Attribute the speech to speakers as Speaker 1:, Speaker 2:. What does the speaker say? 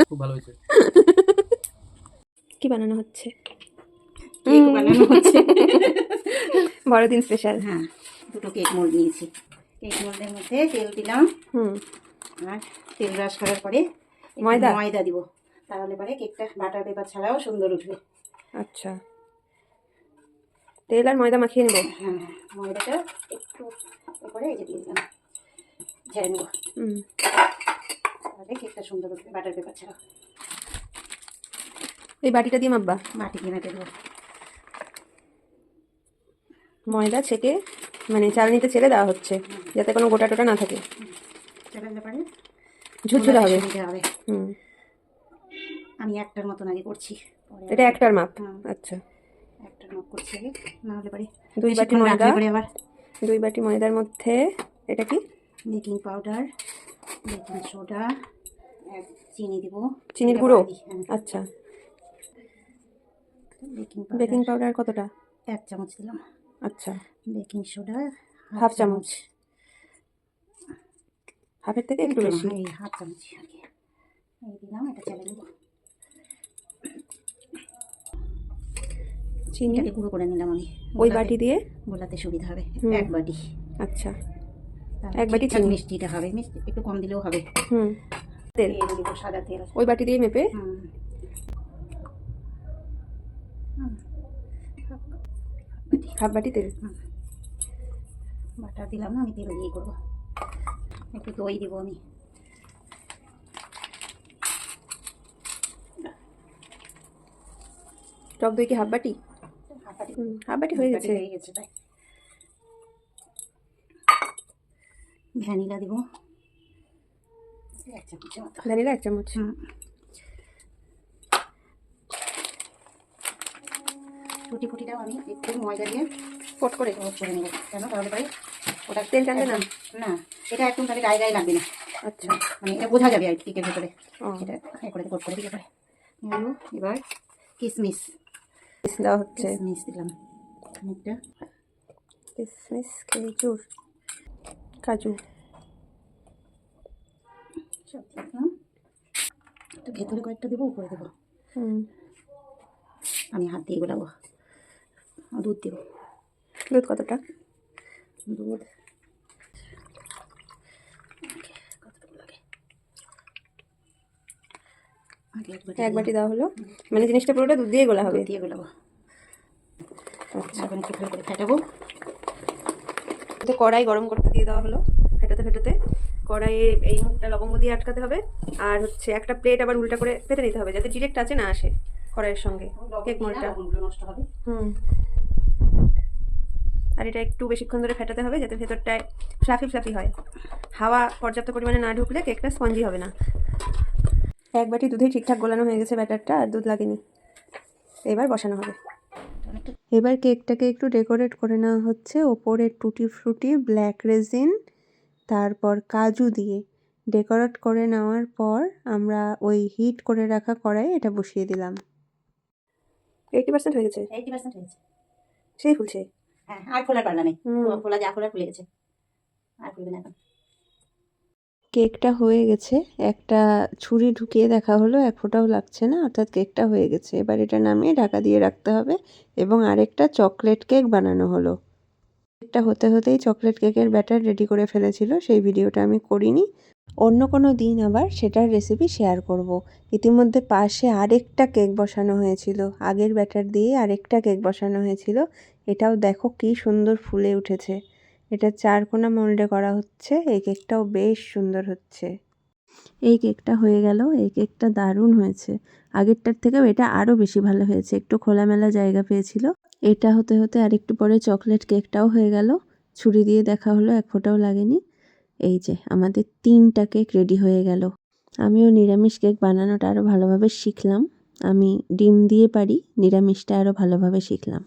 Speaker 1: খুব ভালো হয়েছে।
Speaker 2: কি বানানো হচ্ছে?
Speaker 3: কেক বানানো হচ্ছে
Speaker 2: বড়দিন স্পেশাল।
Speaker 3: হ্যাঁ, দুটো কেক মোল্ড নিয়েছি। কেক মোল্ডের মধ্যে তেল দিলাম, আর তেল ব্রাশ করার পরে ময়দা দিব, তাহলে পরে কেকটা বাটার পেপার ছাড়াও সুন্দর উঠবে।
Speaker 2: আচ্ছা, তেল আর ময়দা মাখিয়ে নেব।
Speaker 3: হ্যাঁ, ময়দাটা একটু করে এই যে দিয়ে দিলাম, ঝেড়ে নেব, তাহলে কেকটা সুন্দর উঠবে বাটার পেপার ছাড়া।
Speaker 2: এই বাটিটা দিয়ে মাপবা?
Speaker 3: বাটি দিয়ে মেপে দেবো।
Speaker 2: ময়দা ছেঁকে মানে চালনিতে ছেড়ে দেওয়া হচ্ছে যাতে কোনো গোটা টোটা না থাকে।
Speaker 3: চালালে পরে
Speaker 2: ঝুরঝুরে হবে।
Speaker 3: আমি একটার মতন আগে করছি।
Speaker 2: এটা একটার মাপ? আচ্ছা,
Speaker 3: একটার মাপ করছি আগে, না হলে পরে
Speaker 2: 2 বাটি ময়দা।
Speaker 3: আবার
Speaker 2: 2 বাটি ময়দার মধ্যে এটা কি?
Speaker 3: বেকিং পাউডার, বেকিং সোডা, চিনি দিব,
Speaker 2: চিনির গুঁড়ো। আচ্ছা, বেকিং পাউডার কতটা?
Speaker 3: 1 চামচ দিলাম।
Speaker 2: আচ্ছা,
Speaker 3: বেকিং সোডা
Speaker 2: হাফ চামচ। হাফের থেকে একটু বেশি,
Speaker 3: এই হাফ চামচ আর কি এই দিলাম। এটা চালে নেব। চিনিটাকে গুঁড়ো করে নিলাম আমি,
Speaker 2: ওই বাটি দিয়ে
Speaker 3: গোলাতে সুবিধা হবে। 1 বাটি।
Speaker 2: আচ্ছা, 1 বাটি চিনি।
Speaker 3: মিষ্টিটা হবে, মিষ্টি একটু কম দিলেও হবে।
Speaker 2: তেল
Speaker 3: দিব, সাদা তেল।
Speaker 2: ওই বাটি দিয়ে মেপে হাফ বাটি তেল।
Speaker 3: বাটার দিলাম না, আমি তেল দিয়ে করবো। একটু দই দিব আমি।
Speaker 2: টক দই কি হাফ বাটি? হাফ বাটি হয়ে গেছে।
Speaker 3: তাই ভ্যানিলা দিব 1 চামচ।
Speaker 2: ভ্যানিলা 1 চামচ।
Speaker 3: ফুটিটাও আমি একটু ময়দা দিয়ে
Speaker 2: কোট করে
Speaker 3: নেব, কেন তাহলে পরে ওটা
Speaker 2: তেল টানবে না?
Speaker 3: না, এটা একদম তাহলে গায়ে গায়ে লাগবে না।
Speaker 2: আচ্ছা,
Speaker 3: মানে এটা বোঝা যাবে আর কেকের ভেতরে। এটা করে কোট করে দিলে পরে এবার কিশমিশ
Speaker 2: দেওয়া হচ্ছে।
Speaker 3: কিশমিশ দিলাম অনেকটা।
Speaker 2: কিশমিশ, খেজুর, কাজু
Speaker 3: সব দিলাম। তো ভেতরে কয়েকটা দেবো, উপরে দেবো। আমি হাত দিয়ে গোলাবো। দুধ দেবো।
Speaker 2: দুধ কতটা?
Speaker 3: দুধ কতটুকু লাগে?
Speaker 2: 1 বাটি দেওয়া হলো। মানে জিনিসটা পুরোটা দুধ দিয়ে গোলা হবে?
Speaker 3: দিয়ে গোলাবো।
Speaker 2: আচ্ছা,
Speaker 3: এখন একটু করে ফেটাবো।
Speaker 2: কড়াই গরম করতে দিয়ে দেওয়া হলো। ফেটাতে কড়াইয়ে এই মুখটা লবঙ্গ দিয়ে আটকাতে হবে। আর হচ্ছে একটা প্লেট আবার উল্টা করে পেতে নিতে হবে যাতে ডিরেক্ট টাচে না আসে কড়াইয়ের সঙ্গে কেক মোল্ডটা।
Speaker 3: নষ্ট হবে।
Speaker 2: আর এটা একটু বেশিক্ষণ ধরে ফেটাতে হবে যাতে ভেতরটায় ফ্লাফি হয়। হাওয়া পর্যাপ্ত পরিমাণে না ঢুকলে কেকটা স্পঞ্জি হবে না। 1 বাটি দুধেই ঠিকঠাক গোলানো হয়ে গেছে ব্যাটারটা, আর দুধ লাগেনি। এবার বসানো হবে। এবার কেকটাকে একটু ডেকোরেট করে নেওয়া হচ্ছে। ওপরে টুটি ফ্রুটি, ব্ল্যাক রেজিন, তারপর কাজু দিয়ে ডেকোরেট করে নেওয়ার পর আমরা ওই হিট করে রাখা কড়াই এটা বসিয়ে দিলাম। 80% হয়ে গেছে।
Speaker 3: 80% হয়েছে।
Speaker 2: সেই ফুলছে।
Speaker 3: হ্যাঁ, আর খোলার পাল্লা নেই। খোলা যা খোলা খুলে গেছে, আর খুলবে না এখন।
Speaker 2: কেকটা হয়ে গেছে। একটা ছুরি ঢুকিয়ে দেখা হলো, 1 ফোঁটাও লাগছে না, অর্থাৎ কেকটা হয়ে গেছে। এবার এটা নামিয়ে ঢাকা দিয়ে রাখতে হবে এবং আরেকটা চকলেট কেক বানানো হলো। কেকটা হতেই চকলেট কেকের ব্যাটার রেডি করে ফেলেছিল, সেই ভিডিওটা আমি করিনি। অন্য কোনো দিন আবার সেটার রেসিপি শেয়ার করব। ইতিমধ্যে পাশে আরেকটা কেক বসানো হয়েছিল, আগের ব্যাটার দিয়ে আরেকটা কেক বসানো হয়েছিল। এটাও দেখো কি সুন্দর ফুলে উঠেছে। এটা 4 কোণা মোল্ডে করা হচ্ছে। এই কেকটাও বেশ সুন্দর হচ্ছে। এই কেকটা হয়ে গেল। এই কেকটা দারুণ হয়েছে। আগেরটার থেকেও এটা আরও বেশি ভালো হয়েছে, একটু খোলামেলা জায়গা পেয়েছিল। এটা হতে আরেকটু পরে চকলেট কেকটাও হয়ে গেল। ছুরি দিয়ে দেখা হলো, 1 ফোঁটাও লাগেনি। এই যে আমাদের 3টা কেক রেডি হয়ে গেল। আমিও নিরামিষ কেক বানানোটা আরও ভালোভাবে শিখলাম। আমি ডিম দিয়ে পারি, নিরামিষটা আরও ভালোভাবে শিখলাম।